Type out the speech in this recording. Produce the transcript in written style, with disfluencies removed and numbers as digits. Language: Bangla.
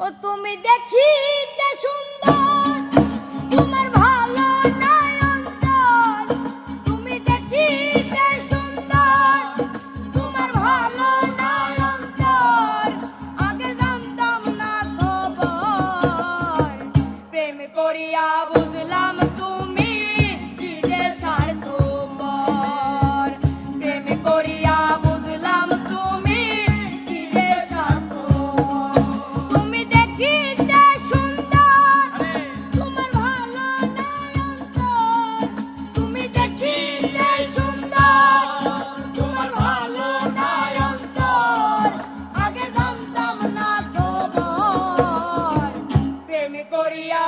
ও তুমি দেখিতে সুন্দর, তোমার ভালো নাই অন্তর। তুমি দেখিতে সুন্দর, তোমার ভালো নাই অন্তর। আগে জানতাম না খবর, প্রেম করিয়া বুঝলাম তুমি কি যে স্বার্থপর। প্রেম করিয়া বুঝলাম তুমি কি যে স্বার্থপর। তুমি দেখিতে সুন্দর, তোমার ভালো নাই অন্তর। তুমি দেখিতে সুন্দর, তোমার ভালো নাই অন্তর। আগে জানতাম না খবর, প্রেম করিয়া